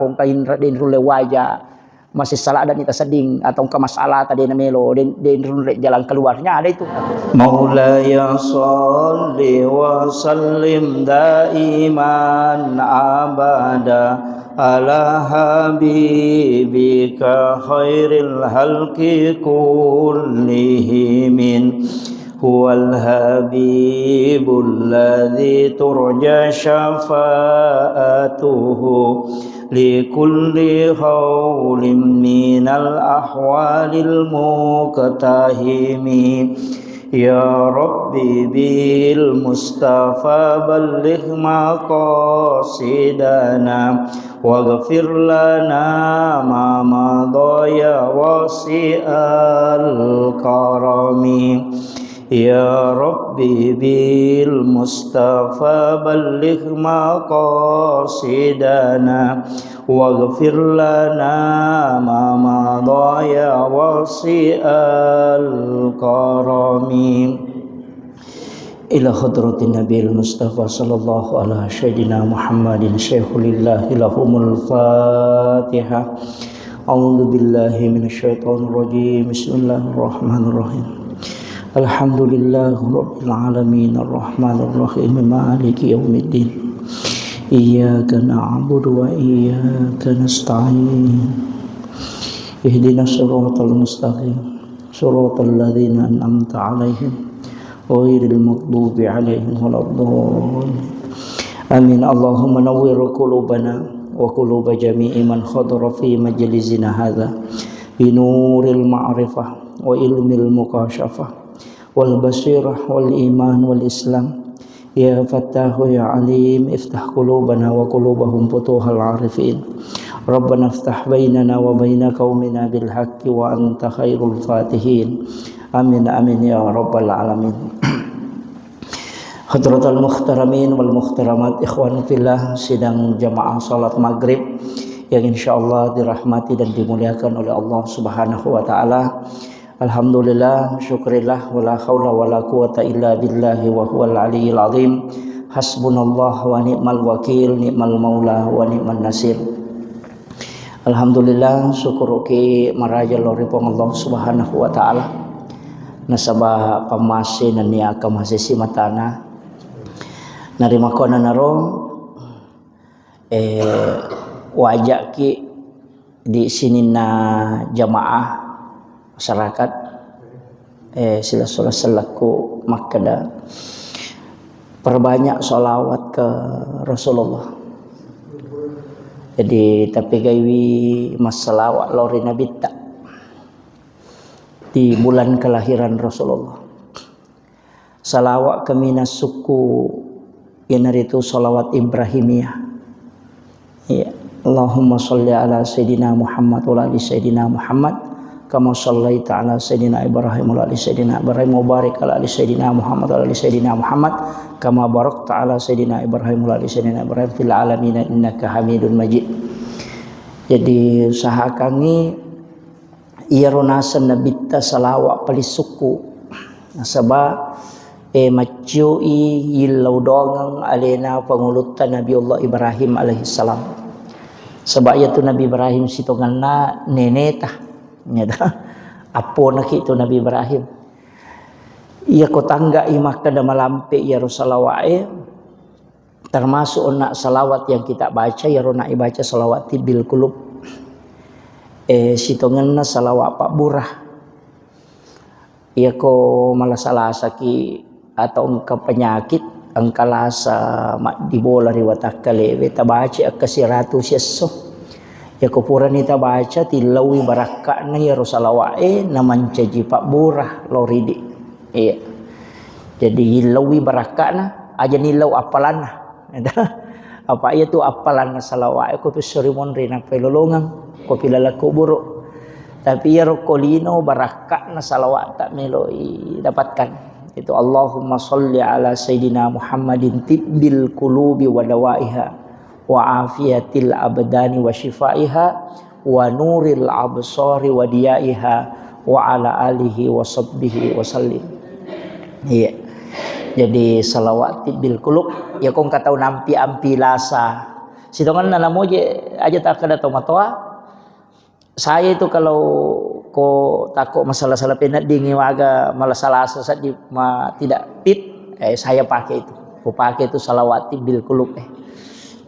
kung kain din rule waja masih salah dan ita seding atau ke masalah tadi na melo din rule jalan keluarnya ada itu. Maulaya sholli wa sallim daiman abada ala habibika khairil halqi kullihim huwal habibul ladzi turja syafa'atuhu likulli khawlim minal ahwalil muqtahimi ya rabbi bil mustafa balligh maqasidana waghfir lana ma madaya wasi'al karami ya rabbi bil mustafa balligh maqasidana waghfir lana ma madaya wasi'al karami ila hadratin nabiyil mustafa sallallahu ala sayyidina muhammadin syaikhulillah lahumul fatihah. A'udzu billahi minasyaitonir rajim. Bismillahirrahmanirrahim. Alhamdulillahi rabbil alamin arrahmanir rahim maliki yaumiddin iyyaka na'budu wa iyyaka nasta'in ihdinas siratal mustaqim siratal ladzina an'amta 'alaihim ghairil maghdubi 'alaihim waladdallin amin. Allahumma nawwir qulubana wa quluba jami'i man hadara fi majlisina hadza bi nuril ma'rifah wa ilmil mukasyafah wal basirah wal iman wal islam ya fattahu ya alim iftah qulubana wa qulubahum futuhal arifin rabbana iftah bainana wa baina qaumina bil haqqi wa anta khairul fatihin amin amin ya rabbal alamin. Hadratul muhtaramin wal muhtaramat ikhwan fillah, sidang jamaah salat maghrib yang insyaallah dirahmati dan dimuliakan oleh Allah Subhanahu wa taala. Alhamdulillah, syukurillah, wala haula wala quwata illa billahi wa huwal aliyyil azim. Hasbunallah wa ni'mal wakil, ni'mal maula wa ni'man nasir. Alhamdulillah, syukur ki maraja loripong Allah Subhanahu wa taala. Nasaba pamasi na niya kamasisi matana. Narima ko na naro wajak ki di sini na jamaah masyarakat sila selaku makada perbanyak sholawat ke Rasulullah. Jadi tapi gawi masalawat lori nabi tak di bulan kelahiran Rasulullah. Salawat kami suku yang itu sholawat Ibrahimiyah. Ya, Allahumma sholli ala sayyidina Muhammad wa ala sayyidina Muhammad kama shallaita ala sayyidina Ibrahim wa ala sayyidina Ibrahim wa barik ala sayyidina Muhammad wa ala sayyidina Muhammad kama barakta ala sayyidina Ibrahim wa ala sayyidina Ibrahim fil alamin innaka Hamidun Majid. Jadi usaha kami ia ronasan nabita salawat pali suku nasaba macui yilau dongang alena pengulutan Nabi Allah Ibrahim alaihi salam. Sebab itu Nabi Ibrahim sitonganna nenetah nyata apo nak itu Nabi Ibrahim ia ko tangga imak kada malampe ya Rasulullah termasuk nak salawat yang kita baca ya rona ibaca salawat bil qulub sitonganna salawat pak burah ia ko malah saki atau engkau penyakit engkalasa mak dibola riwatakale beta baca akasiratu siesso ya kupuran ita baca tilawi barakakna ya Rasulullah naman caji pak burah loridi. Iya. Jadi ilawi barakakna aja nilau apalan. Apa iya tu apalan salawat ko pisrimon rina pelolongan ko pilalaku buruk. Tapi ya rokolino barakakna salawat tak meloi dapatkan. Itu Allahumma sholli ala sayyidina Muhammadin tibbil qulubi wa dawaiha wa afiyatil abdani wa shifaiha wa nuril absari wa diyaiha wa ala alihi wa sahbihi wa sallim. Iya. Jadi salawat bil qulub ya kong katau nampi ampi lasa Sitongan nana moje aja tak kada tomatoa. Saya itu kalau ko takut masalah-salah penat dingin waga malah salah sesat di tidak fit, saya pakai itu. Ko pakai itu salawati bil qulub.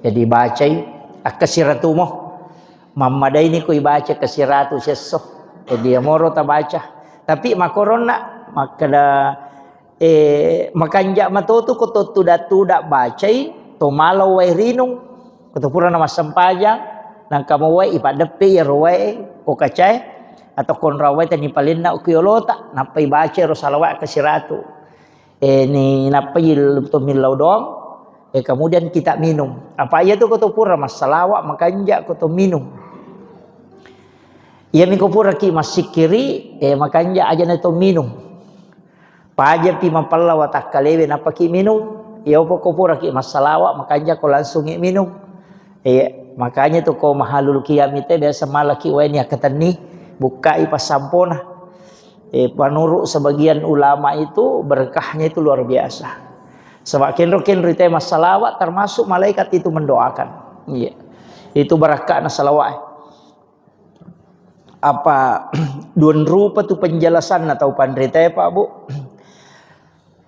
Jadi baca akasiratumo. Mamada ini ko baca kasiratu sesso. Dia moro ta baca. Tapi makorona makada makanja matotu ko tuda baca to malau wae rinung. Kutupura nama sempajang nang kamu wae ipadepe ya roe ko kacai atau kon rawai tani palinna ukiolota napai baca ro salawat kasiratu ni napai tumil laudong kemudian kita minum apa ya tu kutupura mas salawat makanja kutu minum ya mikupura ki masikiri makanja aja na to minum paja pi mapalla wa takkalewe napaki minum ya kupura ki mas salawat makanja ko langsung minum. Makanya tuh kau mahalul qiyam itu biasa malaki wae katani bukai pas sampona. Panurut sebagian ulama itu berkahnya itu luar biasa. Semakin rukin rite mas salawat termasuk malaikat itu mendoakan. Iya. Itu berkah na salawat. Apa duan rupa tu penjelasan atau pandrite Pak Bu?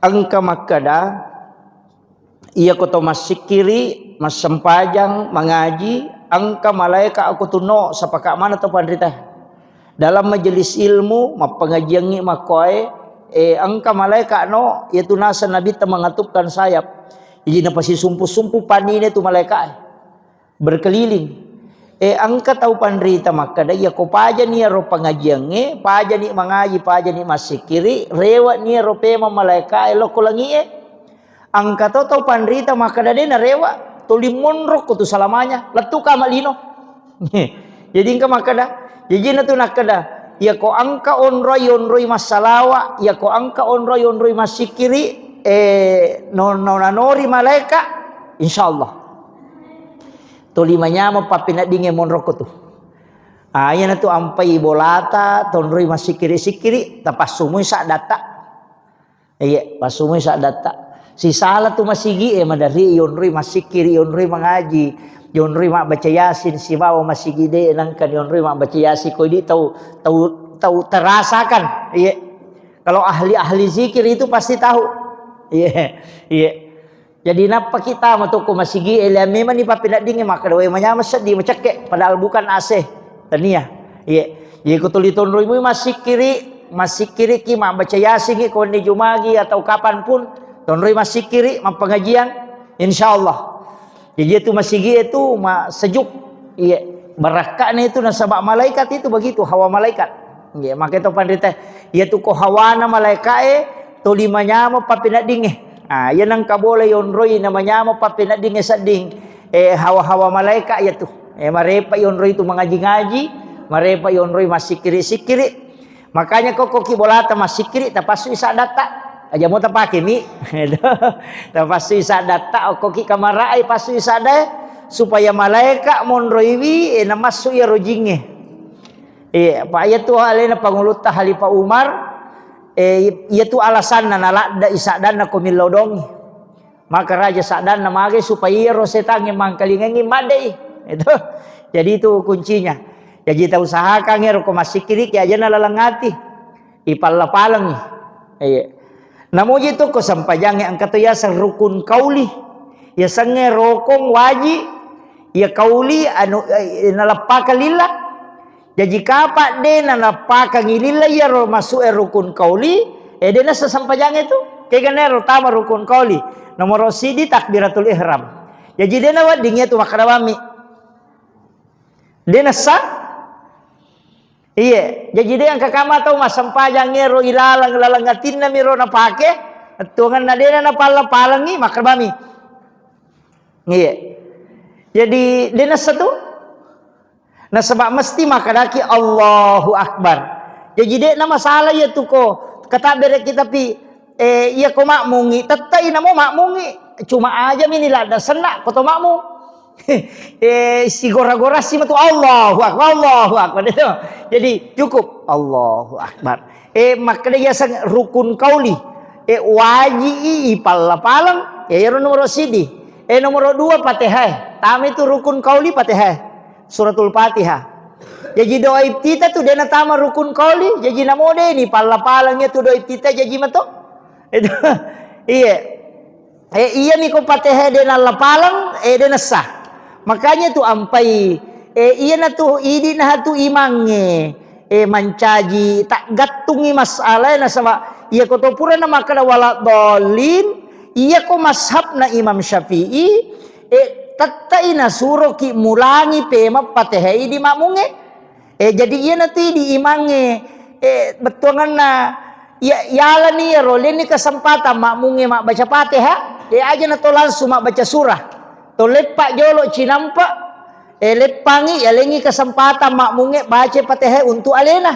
Angka makada ia koto masik kiri mas sempajang mengaji angka malaikat aku tuno sapaka mana tu pandrita dalam majelis ilmu pengajian makoy angka malaikat no yaitu nasa nabi ta mengatupkan sayap jadi pasti sumpu panine tu malaikat berkeliling angka tahu pandrita maka da ya ko paja ni ro pengajian paja ni mengaji paja ni masik kiri rewat ni ro pema malaikat lo kolangi angka tau pandrita maka dade na rewa tuli monrok kutu salamanya letu ka malino jadi engka maka da jadi na tu nakada ya ko angka onroi masalawa ya ko angka onroi masikiri nonori malaika insyaallah tuli manyama papina dinge monrok kutu aya na tu ampai bolata tonroi masikiri tapasumui sa data pasumui sa data si salah tu masigi madari yonrui masikiri yonrui mengaji yonrui mak baca yasin si bawa masigi de nangkan yonrui mak baca yasin kau di tahu terasakan kalau ahli zikir itu pasti tahu jadi napa kita matuku masigi memang ni papinat dingin maka doe manyama sedih macake padahal bukan asih tania kutuli tonrui mu masikiri ki mak baca yasin ki kau ni jumagi atau kapanpun tonroi masih kiri pengajian insyaallah jadi itu masih itu sejuk berakaknya itu nasabak malaikat itu begitu hawa malaikat maka itu pandita itu ko hawana malaikat to limanya mo papinat dinge yan ang kabole yonroi namanya mo papinat dinge sading hawa malaikat itu marepa yonroi itu mengaji-ngaji marepa yonroi masih kiri makanya kok kibolata masih kiri tapasu isa data aja mau tapake mi tapasi sa data okoki kamarai pasu isada supaya malaikat monroiwi namasu ya rojinge pa ayatu alena panguluta Khalifah Umar itu alasan nalada isadan na komilodong maka raja sadan namage supaya rosetange mangkalingengi madai itu jadi itu kuncinya jadi ta usahakan ngero ko masikiri ki aja nalalangati ipalapalang namun itu ko sampajang ang katuya sa rukun kauli ya sange rokong waji ya kauli anu nalapaka lila jadi kapak de nalapaka ngilila ya ro masuk rukun kauli dena sa sampajang itu kaya ganero tama rukun kauli nomor sidi takbiratul ihram jadi dena wa dingnya tu makadawami dena sa jadi dia ang kakama tau masampajang ngero ilalang na miro na pake tuangan na dena na palang makarbami jadi dena satu na sebab mesti makadaki Allahu Akbar jadi dia na masalah ya tu ko kata bere kita pi iya ko makmungi tatay na mo makmungi cuma aja minilada senak ko to makmu si gora-gora si matu Allahu Akbar itu. Jadi cukup Allahu Akbar. Maka dia sang rukun kauli. Waji ipal palang ya nomor sidi. Nomor 2 Fatihah. Tami itu rukun kauli Fatihah. Suratul Fatihah. Jadi doa iftitah tu dena tama rukun kauli. Jadi namode ni pala-palangnya tu doa iftitah jadi mato. Itu iya. Iya ni ko Fatihah dena lapalang dena sah. Makanya tu ampai iya na tu idi na tu imange mancaji tak gatungi masalah na sama iya ko to pura na makana wala dolin iya ko mashab na Imam Syafi'i tatta ina suro ki mulangi pema Fatihah di mamunge jadi iya na tu di imange betuangan na ya yala ni rolin ni kesempatan makmunge mak baca Fatihah aja na to langsung mak baca surah to lepak jolo cinampa lepangi alengi kesempatan makmunge baca Fatihah untuk alena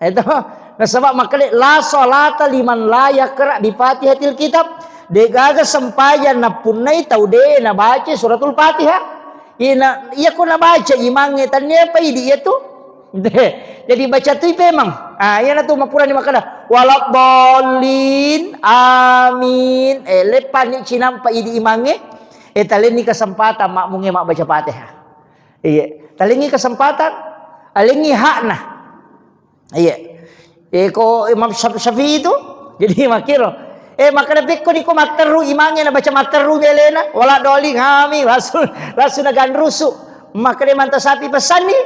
itu nah sebab makale la salata liman la yaqra bi Fatihatil kitab de gaga sempayan na punai tau de na baca suratul Fatihah iya ko na baca imange tanya apa idi itu jadi baca tu memang iya na tu mapura ni makala walak bolin amin lepani cinampa idi imange talini kesempatan makmunge mak baca Fatihah. Iya, talingi kesempatan, alingi hakna. Iya. Ko Imam Syafi'i itu jadi makiro. Makana pekko ni ko materu imange na baca materu gelena wala doli ngami lasu na ganrusu. Makane manta sapi pesan ni.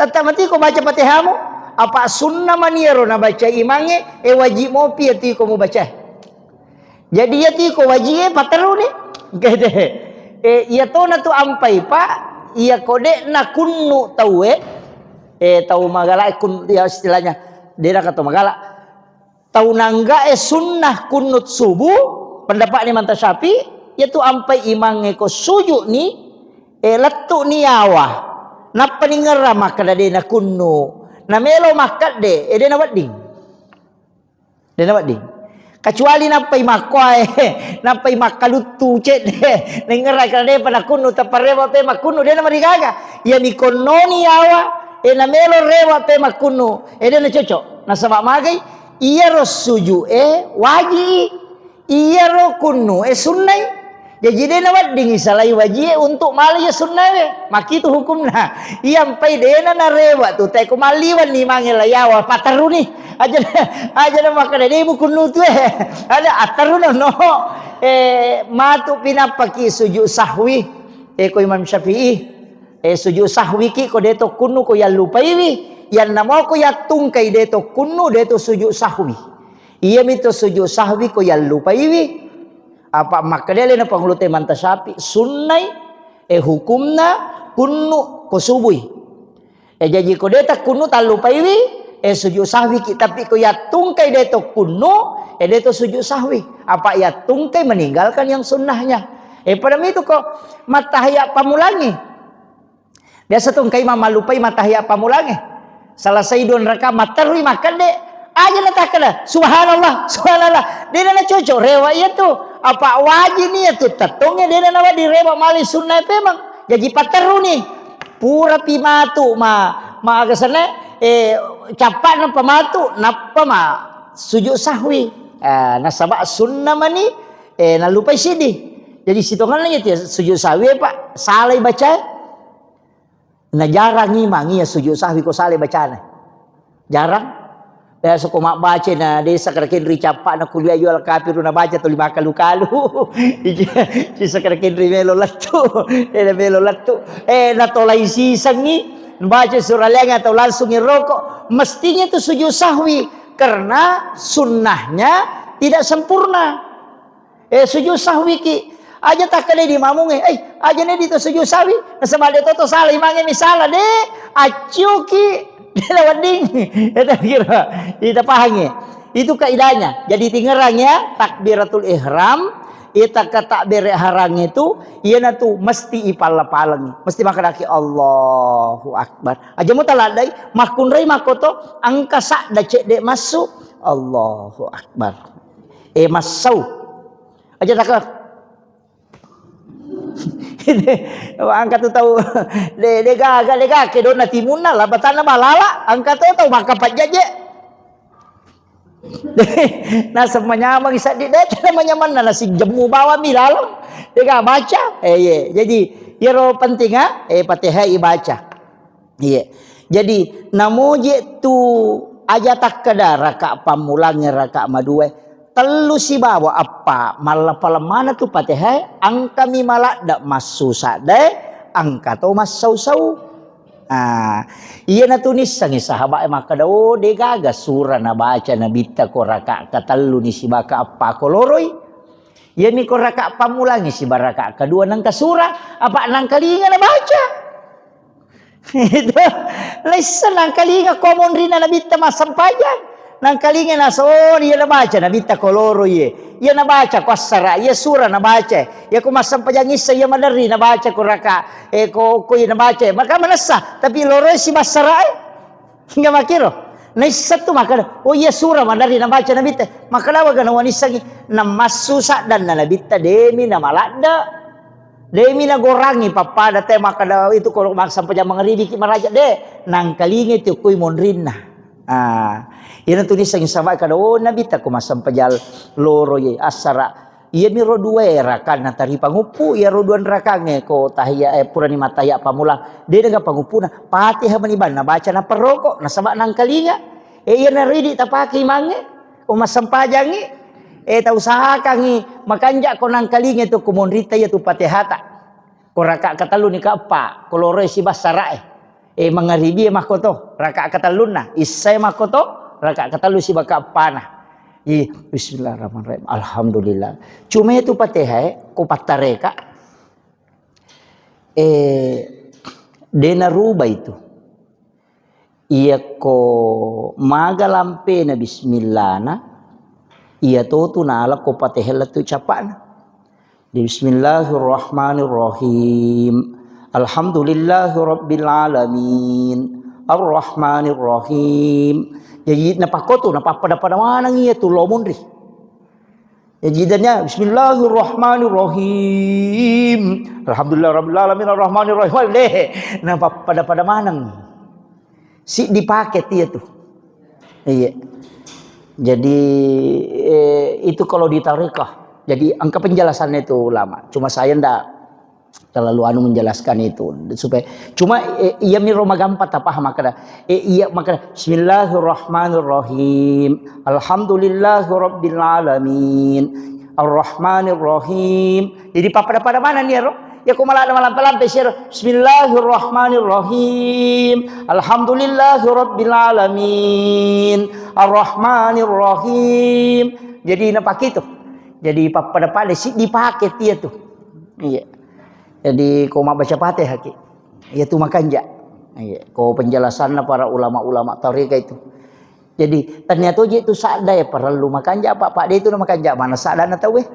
Tata mati ko baca Fatihahmu apa sunnah maniero na baca imange wajib mo pi ti ko mo baca. Jadi ya ti ko wajib materu ni. Gede, iya to na tu ampai pak, iya kode na kunnu tahu tahu magala kun dia istilahnya, dia kata magala, tahu nangga sunnah kunnut subuh, pendapat ni manta Syafi'i, ya tu ampai imange ko sujud ni, letu ni awa, na peningara maka dia na kunnu, na melo makat dia na wading, kecuali napai makwai napai makalutu cek deh nengerai kana pada kunu taparewa pe makunu dia nama digaga ya ni kononi awa na melo rewa pe makunu dia na cocok na sama magai iya ro suju waji iya ro kunu sunnai jadi dia na wading salai waji untuk mali ya sunnah maki tu hukumna iya ampai dia na rewa tu tai ko maliwan ni mangela yawa pataru ni aja na makana dia kunu tu ada ataru no matu pinapaki sujud sahwi ko Imam Syafi'i sujud sahwi ki ko deto kunu ko ya lupai wi yan namo ko ya tungkai deto kunu deto sujud sahwi iya mito sujud sahwi ko ya lupai wi apa makanya na panglute manta Syafi'i sunnai hukumna kunu ko subuhi jadi ko deta kunu talupai wi sujud sahwi tapi ko ya tungkai deto kunu deto sujud sahwi apa ya tungkai meninggalkan yang sunnahnya pada itu kok matahya pamulangi biasa tungkai mama lupai matahya pamulangi salah saidun raka matarui makan dek aja natakana subhanallah dia na cocok rewa itu apa wajib ni itu tatongnya dia na di rewa mali sunnah memang jadi pateru ni pura pimatu ma agasana capat na pamatu napa ma sujud sahwi nasaba sunnah mani na lupai sidi jadi sitongan lagi ya sujud sahwi pak salai baca na jarang ngimangi ya sujud sahwi ko salai bacana jarang biasa ko mak baca na desa karakin ricapak na kuliah jual kafir na baca tu lima kalu-kalu sisa karakin melo latu na tolai sisang ni baca surah lenga atau langsung ngerokok mestinya itu sujud sahwi karena sunnahnya tidak sempurna sujud sahwi ki aja tak kali di mamunge aja ni itu sujud sahwi sama dia toto salah imange misalah deh acuki dia wading itu kira kita pahami itu kaidahnya jadi tinggalnya takbiratul ihram ita ka takbir ihram itu ieu tu mesti ipal-palang mesti makanaki Allahu akbar aja mu taladai makun rai makoto angka sak da cek dek masuk Allahu akbar masau aja tak angkat tu tahu lega ke dona timuna lah batana balala angkat tu tahu maka pajaje Nah semuanya isa di deh namanya mana nasi jemu bawa milalang dia baca jadi iro penting Fatihah baca jadi namuji tu aja tak kada raka pamulangnya raka madue telu si bawa apa malah palemana tu Fatihah angka mi malak dak masusa deh angka tu mas sau iya na tunis sang sahabat maka daw de gaga surah na baca na bitta ko raka katalu ni si baka apa koloroi iya mi ko raka pamulangi si baraka kedua nang kasura apa nang kalinga na baca itu lesan nang kalinga komon rina na bitta masampajan nang kalinga na so iya na baca na bitta koloro iya na baca ko asara iya surah na baca ya ko masampajan isa iya madari na baca ko raka ko iya na baca maka manasa tapi loro si basara hingga makiro na isa tu maka oh iya surah madari na baca na bitta maka lawa gana wanisagi na masusa dan na bitta demi na malada demi na gorangi papada te maka daw itu ko masampajan mangribi ki maraja de nang kalinga tu kuy monrinna ina tulis sang sama kada nabita ko masampajal loro ye asara iya mi ro dua raka na tari pangupu ya ro duan rakange ko tahiyya purani mataya pamulang de daga pangupuna Fatihah maniban na baca na peroko na sama nang kalinga iya na ridi tapaki mange o masampajangi ta usahakangi makanja ko nang kalinga tu kumonrita ya tu Fatihata ko raka katalu ni ka apa ko loro si basara mangaribi makoto raka kataluna isay makoto raka katalu si baka panah bismillahirrahmanirrahim alhamdulillah cuma itu Fatihah ko patareka dena ruba itu iya ko magalampe na bismillah na iya to tunala ko Fatihah latu capana bismillahirrahmanirrahim alhamdulillahi rabbil alamin arrahmanirrahim jadi napakoto napapada mana iya tu lomonri jadi dannya bismillahirrahmanirrahim alhamdulillah rabbil alamin arrahmanirrahim deh napapada mana si dipakai dia tuh iya jadi itu kalau di tarekah jadi angka penjelasannya itu lama cuma saya ndak terlalu menjelaskan itu supaya cuma iya mi roma gampat apa maka iya maka bismillahirrahmanirrahim alhamdulillahirabbil alamin arrahmanirrahim jadi pada mana nih ro ya ko malam lampe sir bismillahirrahmanirrahim alhamdulillahirabbil alamin arrahmanirrahim jadi napak itu jadi pada sih dipakai dia tuh iya jadi kau mau baca Fatihah ki ya tu makanja kau penjelasan para ulama-ulama tarekat itu jadi ternyata itu sada ya perlu makanja pak dia itu makanja mana sada na tahu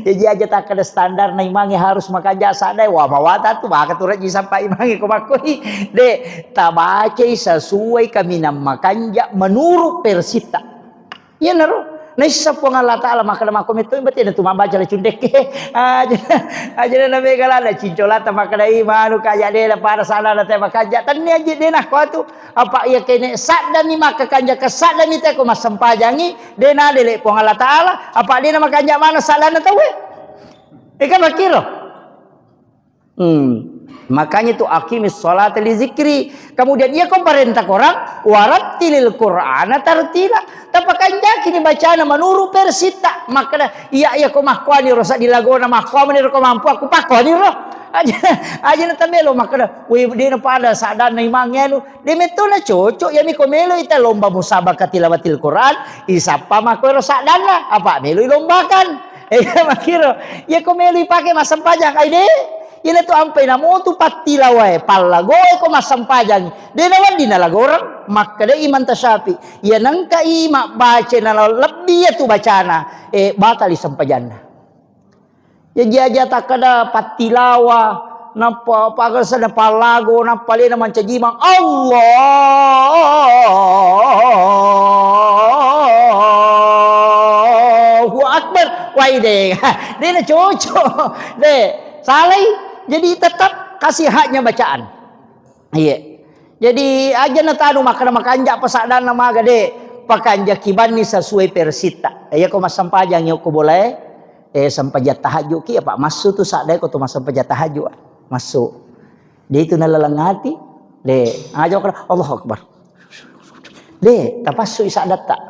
jadi aja tak ada standar na imangi harus makanja sada wah mawata tu maka turat ji sampai imangi ko makoi de tabace sesuai kami nam makanja menurut persita ya naruh Naisa po nga Allah Ta'ala maka nama komito imbati na tumabaca la cundek aja na megala na cincolata maka na imanu kaya de para sana na te makanja tan ni aja de na ko tu apa iya kene sadda ni maka kanja ka sadda ni te ko masampajangi de na de po nga Allah Ta'ala apa de na makanja mana sala na tawe ikan makiro makanya itu aqimis sholata li zikri kemudian ia perintah orang warattilil qur'ana tartila tapakan jaki dibacana menurut persita maka iya ko mahkwani rosa dilagona mahkwani ro mampu aku pakoni ro aja na tamelo maka we dina pada sadan na imangenu de metona cocok ya mi komelo ita lomba musabaqah tilawatil qur'an isapa mako ro sadana apa melo lombakan makiro ya komelo ipake masampajang ai de ina tu ampai na mo tu patilawae palagoy ko masampajang de nawan dinalagorang maka de iman tasyafi ya nang kaima baca na lebih tu bacana batal sampajana ya jaja takada patilawa napa pagal sada palago napa le na mancajimang Allahu akbar waide de na cocok de salai jadi tetap kasih haknya bacaan. Iya. Jadi aja na tanu makana makanja pesadana maga de pakanja kibani sesuai persita. Ya ko masampajang yo ko boleh. Sampajat tahajud ki apa masuk tu sadai ko tu masampajat tahajud. Masuk. Dia itu nalalangati. Aja ko Allahu Akbar. Tapassu isadat tak.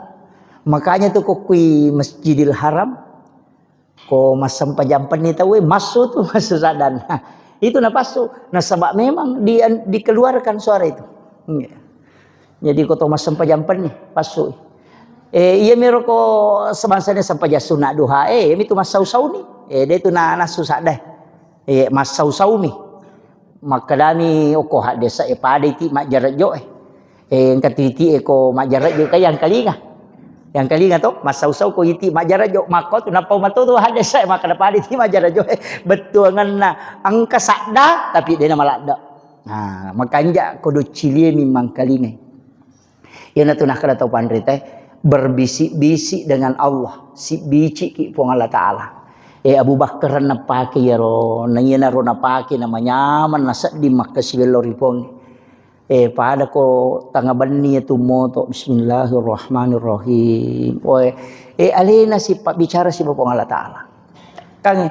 Makanya tu ko kui Masjidil Haram. Ko masampajampan ni tahu masuk tu masuk sadan. Itu napasu. Nah sebab memang dikeluarkan suara itu. Jadi ko to masampajampan ni pasuk. Iya mero ko sebangsanya sampai sunat duha. Mi tu masau-sau ni. Dia tu na susah dah. Masau-sau mi. Makadami oko hak desa pada iti mak jarak jo. Yang katiti ko mak jarak jo kayang kalinga. Yang kalinga tu masau-sau ko iti mak jarak jo mako tu napau matu tu hak desa maka pada iti mak jarak jo. Betul ngana angka sakda tapi dia nama lakda. Nah, makanya kudu cilie memang kalinga. Yang tu nak kada tahu pandai teh berbisik-bisik dengan Allah, si bici ki pong Allah Taala. Abu Bakar na pake ya ro, nangina ro na pake na manyaman na sa di makasibelori pong. Pada ko tangabani tu moto bismillahirrahmanirrahim. Alina si bicara si pong Allah Taala. Kang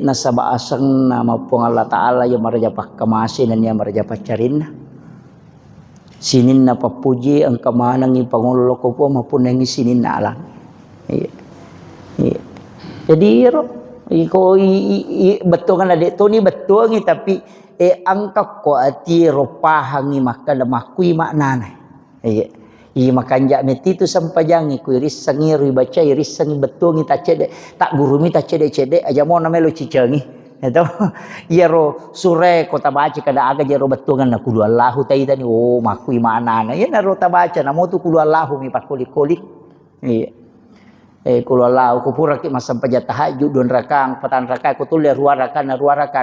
nasa baasang nama pong Allah Taala yang marajapak kamasin dan yang marajapak carinna. Sinin na papuji ang kamanang ipangulo ko po mapun nang sinin na alang. Jadi iko betul kan adik tu ni betul ni tapi angka ko ati ropahang ni makan makui maknana. Makanja meti tu sampajang iku iris sangi ri baca iris sangi betul ni tak cedek tak guru mi tak cedek aja mau namelo cicangi. Itu ya ro sure kota baca kada aga jero betul kan kudu Allahu tai tani makui mana ya naro ta baca namo tu kudu Allahu mi pakolik-kolik kudu Allahu ku pura ki masampa tahajud don rakang patan rakang ku tule ruarakan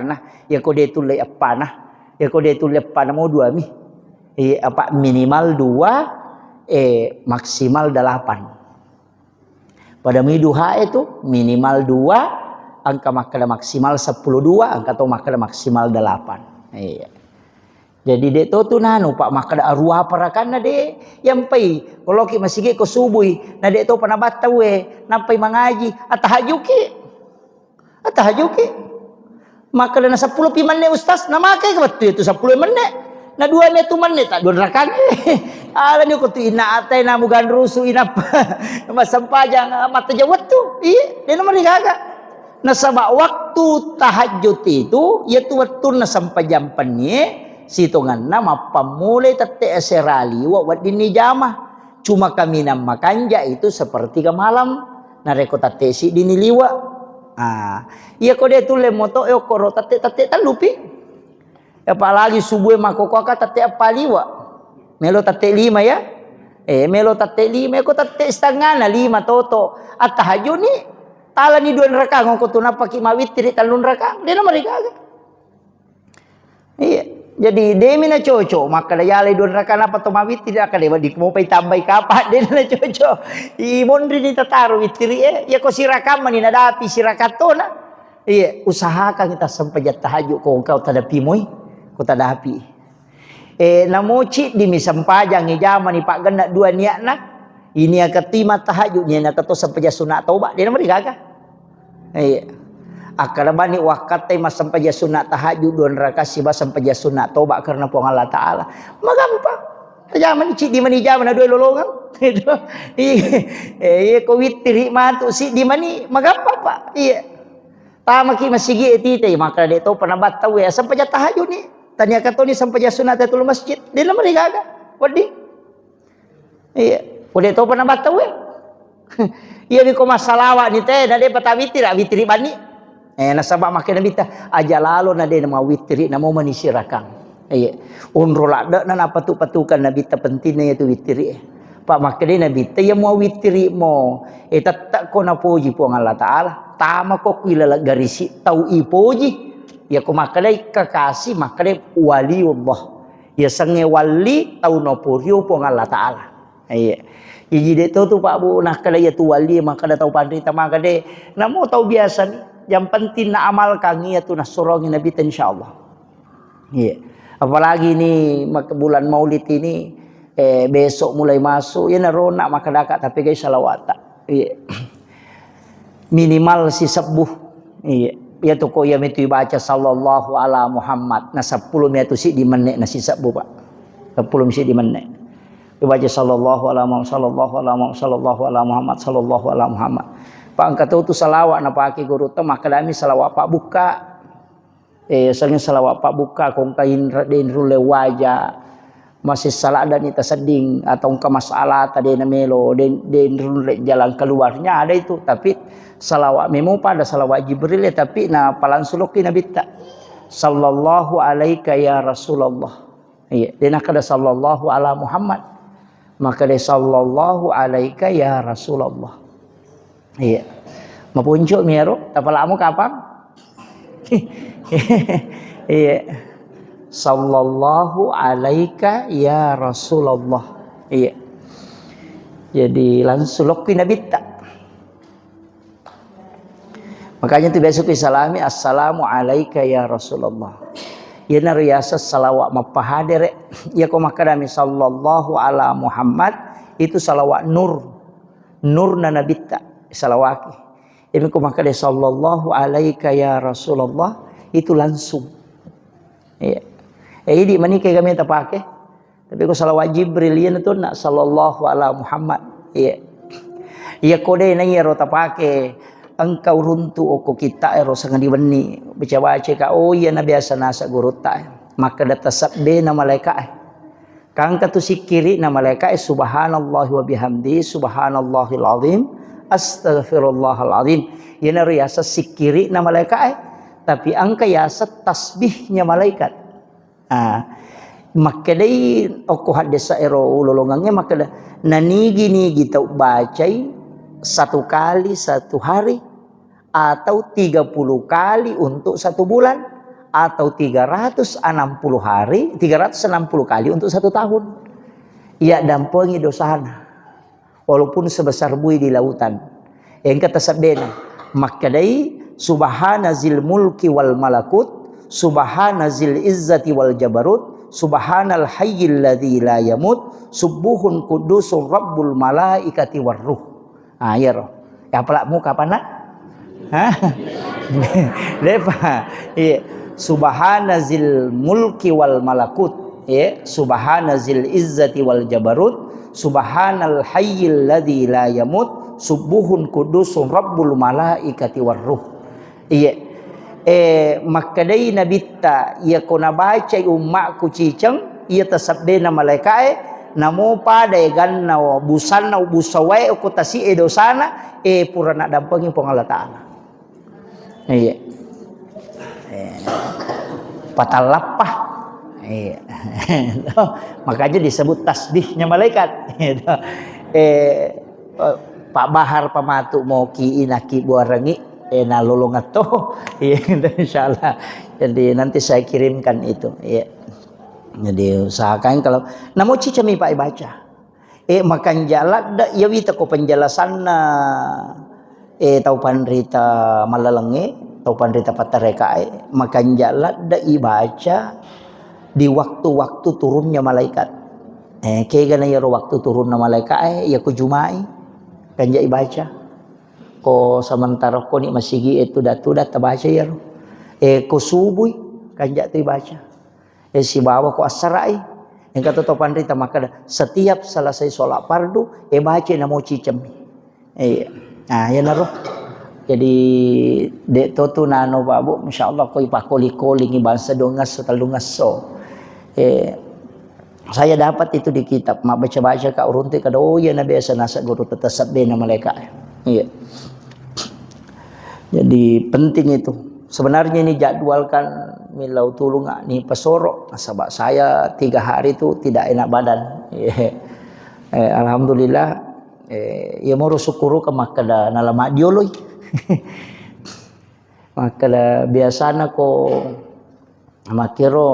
nah ya ko de tule apa nah ya ko de tule apa namo dua mi apa minimal 2 maksimal 8 pada mi duha itu minimal 2 angka makada maksimal 10 2 angka to makada maksimal 8. Jadi dek tu nanu pak makada arwah parakan na de yang pai kalau ki masih ko subuh na dek to panabat tawe nampai mangaji atahajuki makada na 10 piman ne ustaz na makai ka betul itu 10 menit na 2 menit tu menit tak don rakan ala ni ko tu ina atai na mugan rusu ina masampajang mata jawat tu dia nomor gaga. Nah sebab waktu tahajud itu yaitu waktu na sampai jam penye situngan nama pamulai tete eserali wa dini jama cuma kami nam makanja itu seperti ke malam na reko tete si dini liwa iya ko dia tule moto koro tete talupi apalagi subuh makoko ka tete apa liwa melo tete 5 ya melo tete 5 ko tete setengah na 5 toto at tahajud ni tala ni 2 rakang ko tuna paki mawitri talun rakang dia nomor gaga. Jadi demi na coco maka dayalay 2 rakang apa to mawitri aka dewa di mo pay tambay kapat dia na coco. Mondri ni tataro witri ya ko sirakam ni nadapi sirakato na. Usahakan kita sampai tahajud ko kau tadapi moy ko tadapi. Namoci di misampajang ijaman ni pak ganda 2 niat na. Ini yang ketima tahajud ni nak to sampai sunat taubat dia namanya gaga. Akarabani wakate mas sampai sunat tahajud 2 rakaat siba sampai sunat taubat karena pong Allah Taala. Magampang. Zaman ci di mani zaman 2 lolongan. Ko witri matu si di mani magampang pak. Tama ki masigi etite maka de to panabat tahu ya sampai tahajud ni. Tanya kato ni sampai sunat tatul masjid dia namanya gaga. Wadi. Udah tahu pernah batu iya biko masalawat ni teh nade pata witri bani nasabak makin nabita aja lalu nade nama witri namo manisirakan unro lada na patu-patukan nabita pentingnya itu witri pak makin nabita ya mau witri mo tak ko na puji po Allah Taala tama ko kuila garisi tau ipoji ya ko makalay kakasi makalay wali Allah ya sange wali tau no puryo po Allah Taala Iji dek tu pak bu nak kada ya tu wali maka kada tahu pandai tamang kada namo tahu biasa ni yang penting nak amalkan ya tu nak sorongin Nabi insyaallah. Apalagi ni bulan Maulid ini besok mulai masuk ya narona maka dakat tapi guys salawat minimal si sebuh ya toko ya metu baca sallallahu ala Muhammad na 10 metu si di menit na si sebuh Pak 10 si di menit baca sallallahu ala Muhammad sallallahu ala Muhammad sallallahu ala Muhammad sallallahu ala Muhammad Pak angkat tu salawat na paki guru tu maka dami salawat Pak buka sering salawat Pak buka kong kain den rule wajah masih salah dan ita seding atau ke masalah tadi na melo den rule jalan keluarnya ada itu tapi salawat memo pada salawat Jibril tapi na palan suluki nabi ta sallallahu alaika ya Rasulullah iya den kada sallallahu ala Muhammad maka de sallallahu alaika ya Rasulullah iya mapunjuk miero tapalamu kapan iya sallallahu alaika ya Rasulullah iya jadi langsung lokki nabi tak makanya tu besok salami assalamu alaika ya Rasulullah ya nariyasa salawat mapahadir ya ko makadami sallallahu ala Muhammad itu salawat nur na nabi tak salawaki ini ko makadami sallallahu alaika ya Rasulullah itu langsung iya di manike kami tak pakai tapi ko salawat Jibril ya tu nak sallallahu ala Muhammad iya kode na ro tak pakai engkau runtu oko kita ero sangat diweni baca-baca ka iya na biasa nasa guru ta maka data sabde na malaikat kang katu sikiri na malaikat subhanallahi wa bihamdi subhanallahil azim astaghfirullahal azim ya na riasa sikiri na malaikat tapi angka yasa tasbihnya malaikat maka dai oko hadisa ero ulolongangnya maka nanigi tau bacai 1 kali 1 hari atau 30 kali untuk 1 bulan atau 360 hari 360 kali untuk 1 tahun ia dampengi dosana walaupun sebesar bui di lautan yang kata sabdena maka dai subhanazil mulki wal malakut subhanazil izzati wal jabarut subhanal hayyil ladzi la yamut subuhun qudusur rabbul malaikati war ruh ya roh ya pala muka apa nak lepa iya subhanazil mulki wal malakut subhanazil izzati wal jabarut subhanal hayyil ladzi la yamut subuhun qudusur rabbul malaikati war ruh makadai nabita ia kona baca ummakku ciceng ia tasabde na malaikat namo pada ganna busanna busawai ko tasi dosana purana dampengi pong Allah Taala iya patalapah iya makanya disebut tasbihnya malaikat Pak Bahar pamatu mau ki inaki buarangi na lolongat to ya insyaallah jadi nanti saya kirimkan itu ya jadi usahakan kalau namo cicami Pak baca makan jalan da ya wita ko penjelasan na tau pandrita malalange tau pandrita patareka makan jalan da ibaca di waktu-waktu turunnya malaikat kaya gana ya waktu turunnya malaikat ya ko jumai kanja ibaca ko sementara ko ni masigi itu datu tabaca ya ko subuh kanja tu baca si bawa ko asarai yang kata to pandrita maka setiap selesai sholat fardu baca namo cicem ya naruh jadi dek to nano babu insyaallah ko ipakoli-koli ngi bangsa dongas talungas so saya dapat itu di kitab mak baca-baca ka urunti kada ya nabi biasa nasa guru tetasab na malaikat iya jadi penting itu. Sebenarnya ini jadwalkan milau tulung ni pesoro. Sebab saya 3 hari itu tidak enak badan. Alhamdulillah. Ya mau syukuru ke makada nalama dioloi. Makada biasana ko makiro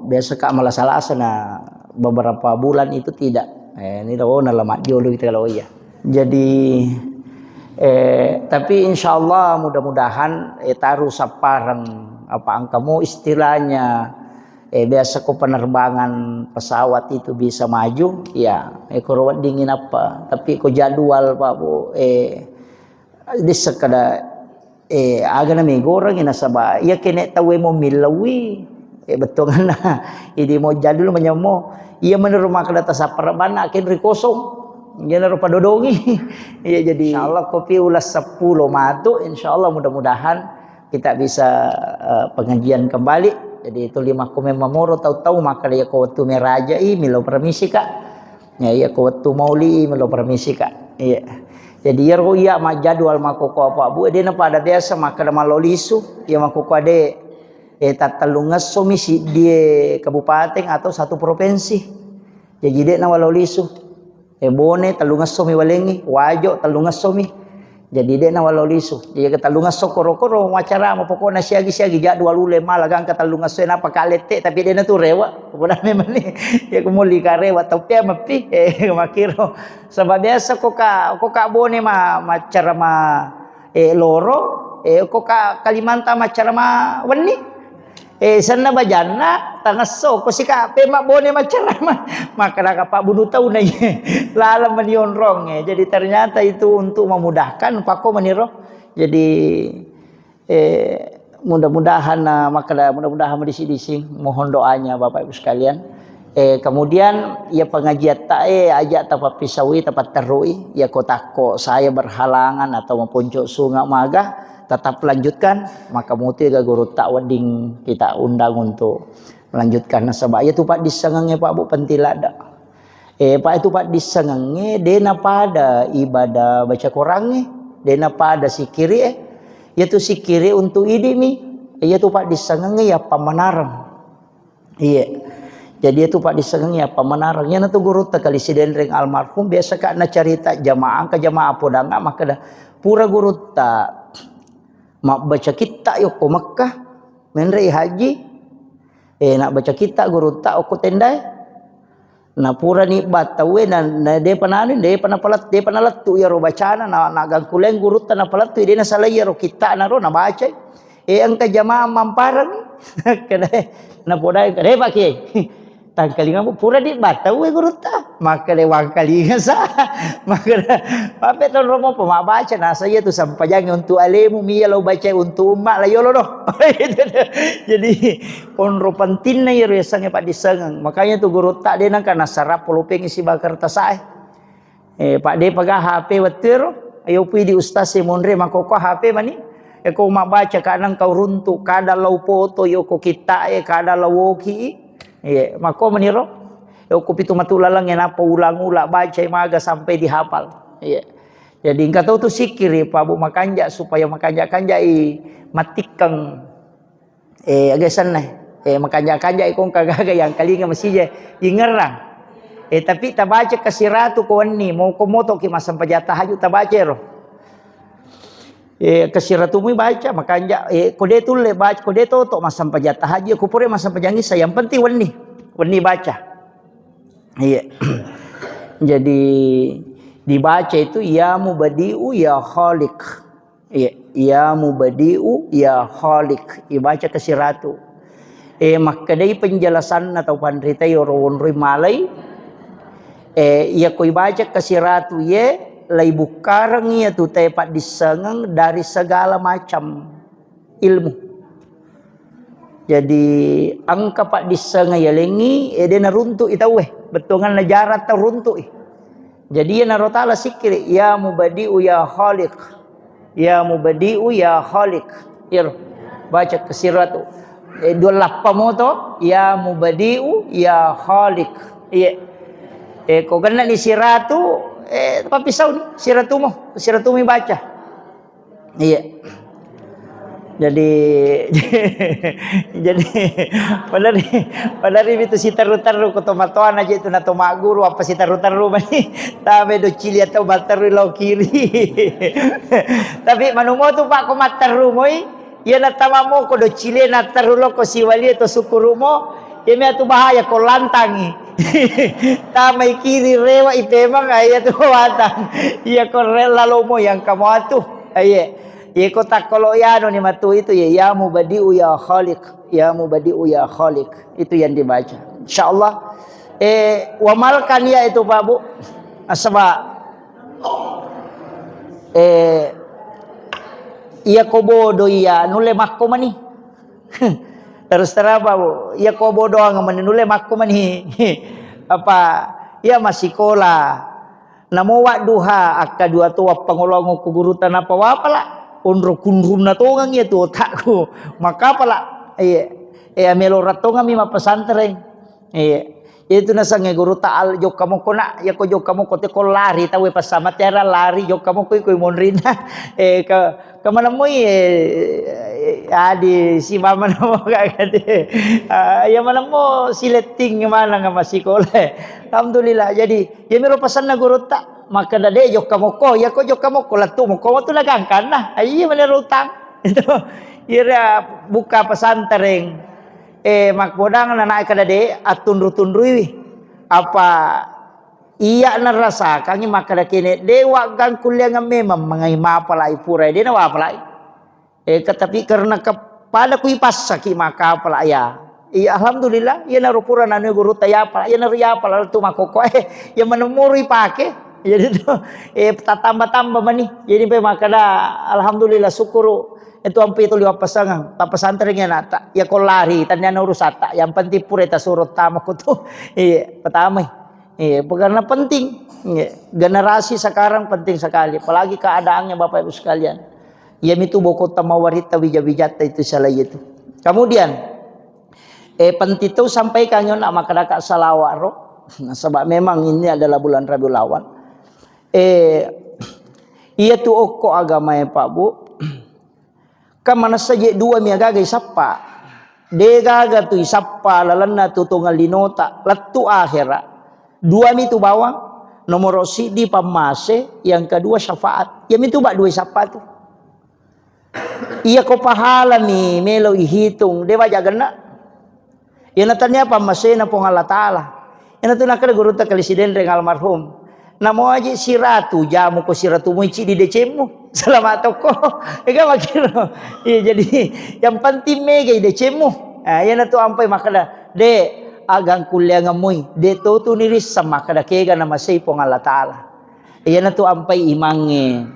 biasa ka malasalasana beberapa bulan itu tidak. Ini nalama dioloi kalau ya. Jadi tapi insyaallah mudah-mudahan taruh saparang apa angkamu istilahnya biasa ko penerbangan pesawat itu bisa maju, ya ko dingin apa, tapi ko jadwal Pak Bu, di sekada aga na may gorang inasaba, ya kene tawe mo milawi, betul na, hindi mo jadul manyamo, iya menerima kada sa parabana akin rikosong, yan na padodongi, ya jadi insyaallah kopi ulas 10 matu, insyaallah mudah-mudahan kita bisa pengajian kembali. Jadi itu 5 ko memamoro tahu-tahu maka dia ko tu meraja milo permisi Kak. Ya iya ko tu mauli milo permisi Kak. Iya. Jadi ya ro iya ma jadwal mako ko apa Bu dia na pada biasa maka da malolisu ya mako ko ade tatalungas so misi dia kabupaten atau satu provinsi. Jadi dia na walolisu. Bone talungas so mi walengi, wajo talungas so mi. Jadi dia na walolisu. Jadi katalungas so koro-koro acara mo pokokna siagi-siagi jadwal ule malagang katalungas so na pakalete tapi dia na tu rewa. Pokokna memang ni ya kumuli ka rewa tapi mapi makiro. Sebab biasa ko ka bone macara ma loro ko ka Kalimantan macara ma weni. Sana bajana tangaso ko sika pema bone macara maka Pak bunuh tahu na lalam menionrong jadi ternyata itu untuk memudahkan pako meniro jadi mudah-mudahan mudah-mudahan disi-disi mohon doanya Bapak Ibu sekalian. Kemudian ya pengajian ajak tapak pisawi tapak terui ya kotako saya berhalangan atau mempuncuk sungai maga tetap lanjutkan maka muti ga guru tak wading kita undang untuk melanjutkan nasabah ya tu Pak disengange Pak Bu pentilada Pak itu Pak disengange dena pada ibadah baca Qurannya dena pada sikiri ya tu sikiri untuk idimi ya tu Pak disengange ya pamanarang iya jadi itu Pak disengange ya pamanarang ya tu guru tak kali sidendreng almarhum biasa kak na cerita jamaah ke jamaah podanga maka dah pura guru tak mak baca kita yo ko Makkah menrei haji nak baca kita guru tak ko tendai na pura ni batawe na de pananin de panapalat de panalatu ya ro bacana na gangkuleng guru ta na palatu de na salaya ro kita na ro na baca ang ka jamaah mamparang kada na podai kada Pak Kiai tangkalingan mo pura di batawe guru ta maka de wangkalingan sa maka apa ton romo pemabaca nah saya tu sampajang untuk alemu mia lo baca untuk umat lah yolo doh jadi onro pantinna ya resangnya Pak disengang makanya tu guru tak de nang kana sarap polopeng isi bakar tasai Pak de paga HP wetir ayo pi di ustaz monre makoko HP mani ko mabaca kanang kau runtuk kada lau foto yo ko kita kada lau woki iya, mako meniro, aku pitu matu lalang yang apa ulang-ulang baca maga sampai dihafal. Iya, jadi engkau tahu tu sikir Pak Bu makanja supaya makanja matikang agak sana makanja ikong kagaga yang kalinya masih ingerang. Tapi tak baca kasiratu kawan ni mau komoto ki masam pajata haju tak baca roh. Kasiratu mu baca makanya kode tu le baca kode tu tok masam pajata haji aku pure masam pajangi saya yang penting wani baca iya jadi dibaca itu ya mubadiu ya khaliq iya ya mubadiu ya khaliq dibaca kasiratu maka dari penjelasan atau pandrita yorowon malai ya koi baca kasiratu ye lai bukarang ya tu tepat disengang dari segala macam ilmu. Jadi angka Pak disengang ya lengi dia naruntuk itu betongan najarat teruntuk. Jadi ya narotala sikir ya mubadiu ya khaliq. Ya mubadiu ya khaliq. Ya baca kesiratu. Dua lappa moto ya mubadiu ya khaliq. Iya. Kau kena ni siratu tempat pisau ni siratumu baca iya jadi pada itu si taru-taru ko tomatoan aja itu na tomaguru apa si taru-taru mani tabe do cili atau bataru lo kiri tapi manumo tu Pak ko mataru moi ya na tamamo ko do cili na taru lo ko siwali to sukurumo ya me atu bahaya ko lantangi tamay kiri rewa ipemang ay atu watang iya ko rela lomo yang kamu atu ay Ya kotak kalau ya ni matu itu ya mubadi'u ya khaliq, ya mubadi'u ya khaliq. Itu yang dibaca. Insyaallah wamalkan ya itu Pak Bu. Sebab iya kobodo iya nule makko mani. Terus terang Pak Bu, iya kobodo ang nule makko mani. Apa ya masih kola. Namo wa duha akka dua tua pangolongo kugurutan apa wapala. Onro kunrum na tongang ya tu otakku. Maka pala melo ratonga mi mapasantren. Itu nasang guru taal jok kamu kona ya ko jok kamu kote ko lari tawe pasama tiara lari jok kamu ko monrina ke mana mo adi si mama namo kagade ya mana mo sileting mana nga masikole. Alhamdulillah jadi ya mero pasan na guru ta maka dade jok kamu ko ya ko jok kamu ko latu mo ko tu lagangkan nah iya mana utang itu ira buka pesantren makbodang na naik kadade atundru-tundrui apa iya narasa kangi makada kene dewa gang kuliah memang mengai mapalai pura dia nawa palai tetapi karena kepada kui pasaki maka pala ya iya alhamdulillah ya naru pura nanu guru taya pala ya naru ya pala tu makoko ya menemuri pake jadi tu tambah-tambah mani jadi pe makada alhamdulillah syukuru itu ampe itu liwat pasangan tak pesantrennya nata ya kau lari tanya urusata yang penting pura ta surut tamak itu pertama karena penting generasi sekarang penting sekali apalagi keadaannya Bapak Ibu sekalian ya itu boko tamawarita wijat-wijata itu salah itu kemudian penting itu sampaikan nak makadaka salawaro sebab memang ini adalah bulan Rabiul Awal iya tu oko agama ya Pak Bu kamana saja dua mi agaga isappa de gaga tu isappa lalanna tu tunggal dinota latu akhira dua mi tu bawang nomor di pamase yang kedua syafaat ya mi tu bak dua isappa tu iya ko pahala mi melo ihitung de ba jagana ya natanya pamase na pong Allah taala ya natuna kada guru ta kalisiden reng almarhum namo aja siratu jamu ko siratu muici di decemu selamat toko ega makiro iya jadi yang penting mega decemu ya natu ampai makada de agang kuliah ngamui de to tu niris sama kada kega nama sei pong Allah taala iya natu ampai imange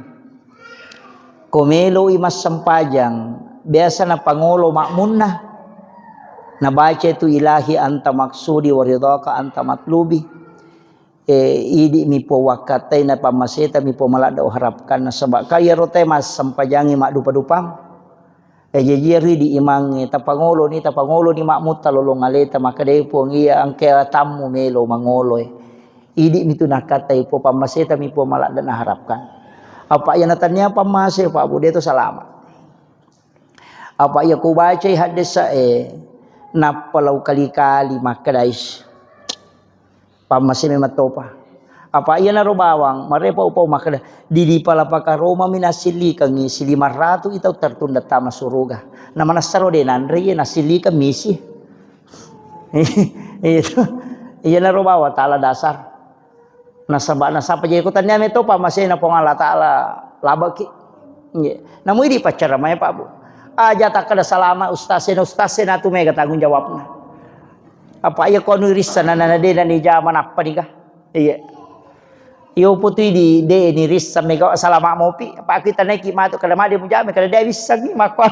komelo imas sampajang biasa na pangolo makmunna na baca itu ilahi anta maksudi waridaka anta matlubi idi mi po wakatay na pamaseta mi po malada o harapkan na sabak kaya rote mas sampajangi mak dupa-dupang jejeri di imangi tapangulo ni makmut talolong aleta makadai po ngiya ang kaya tamu melo mangoloy idi mi tu nakatay po pamaseta mi po malada na harapkan apa yan natanya pamase Pak Bu deto salama apa ya ko baca hadis sa napalau kali-kali makadais pamasi mematopa apa iya na robawang marepa upaw makada didi pala paka Roma minasili kangi sili maratu itaw tertunda tama suruga na manasaro de nanre nasili ka misi itu iya na robawa taala dasar nasaba nasapa jay ko tanya meto pamasi na pong Allah taala labaki namu di pacara maya Pak Bu aja tak kada salama ustasen atu mega tanggung jawabna apa ya kono risan nanade na ni jaman apa nih kah iya iyo putui di de ni risan mega salama mopi apa kita naik mato kada made mujame kada dia bisa ni makwa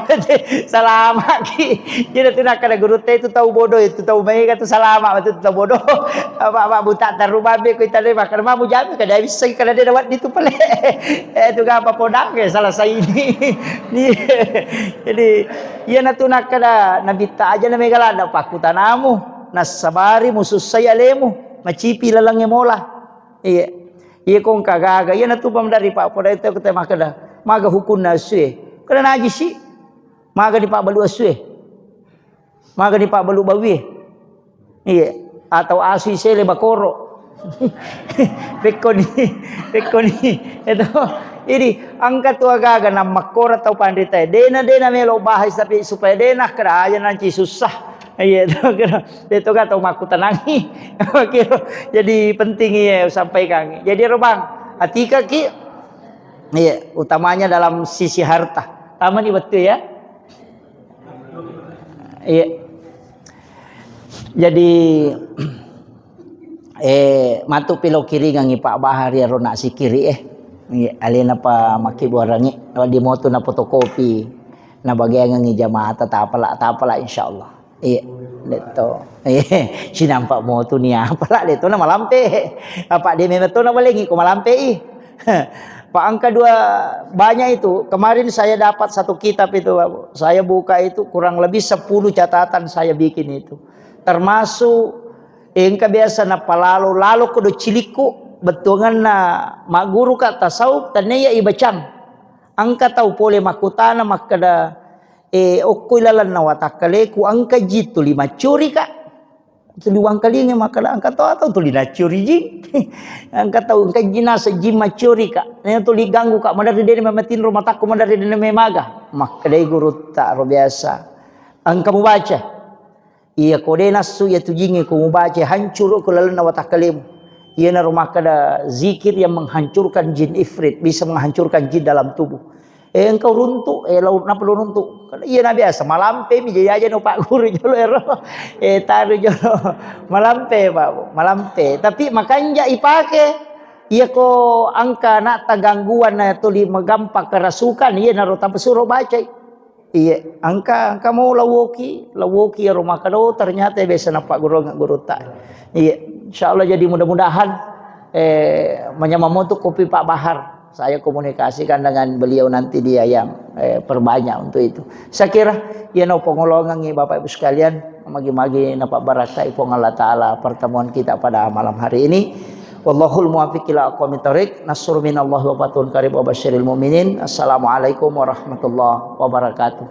salama ki jadi tu nak kada guru te itu tahu bodoh itu tahu mega tu salama itu tahu bodoh apa buta terubah be ko itale makar ma mujame kada bisa kada dia dapat itu pale itu ga apa podang ke salah saya ini jadi iya na tu nak kada nabita aja na mega lada pakutanamu nasabari musus saya lemu macipi lalangnya mola iya kong kagaga iya natupam dari Pak pada itu kita makada maga hukun nasue kada najisi maga di Pak balu asue maga di Pak balu bawi iya atau asu sele bakoro pekoni itu ini angkat tu agaga na makora tau pandita dena melo bahas tapi supaya dena kada aja nanti susah iya itu kan tahu maku tenangi jadi penting ya sampaikan jadi robang atika ki iya utamanya dalam sisi harta Taman ni betul ya. Iya. Jadi matu pilo kiri ngangi Pak Bahar ya ro nak si kiri Iya, alena pa makibuarangi di moto na fotokopi na bagay ngangi jamaah ta apala insyaallah. Iya, leto. Sinampak moto niya apala leto na malampe. Apa dia memeto na balengi ko malampe Pak angka 2 banyak itu. Kemarin saya dapat satu kitab itu, saya buka itu kurang lebih 10 catatan saya bikin itu. Termasuk engka biasa na palalo lalo kudu ciliku betungan na maguru ka tasawuf tanaya ibacang. Angka tahu pole makutana makada okoy lalan na watakale ku angka jitu 5 curi ka. Tuliwang kali nga makala angka tahu tuli na curi ji. Angka tahu angka jinasa jima curi ka. Nya tuli ganggu ka madari dene mamatin rumah takku madari dene memaga. Makadai guru tak ro biasa. Angka mu baca. Iya kode nasu ya tujinge ku mu baca hancur ku lalan na watakale. Ia na rumah kada zikir yang menghancurkan jin ifrit, bisa menghancurkan jin dalam tubuh. Engkau runtuk, laut na perlu runtuk. Iya na biasa malampe mi jaya no Pak Guru jolo taru jolo malampe Pak, malampe. Tapi makanya ipake iya ko angka na gangguan na tuli magampak kerasukan iya na rota pesuro baca. Iya, angka mau lawoki ya rumah kado ternyata biasa na Pak Guru tak. Iya. Insyaallah jadi mudah-mudahan menyamamu untuk kopi Pak Bahar. Saya komunikasikan dengan beliau nanti dia yang perbanyak untuk itu. Saya kira ya no pengolongan Bapak Ibu sekalian, magi-magi napa barakah ipong Allah taala pertemuan kita pada malam hari ini. Wallahul muwaffiq ila aqwamit thoriq. Nasrun minallahi wa fathun qarib wa basyiril mu'minin. Assalamualaikum warahmatullahi wabarakatuh.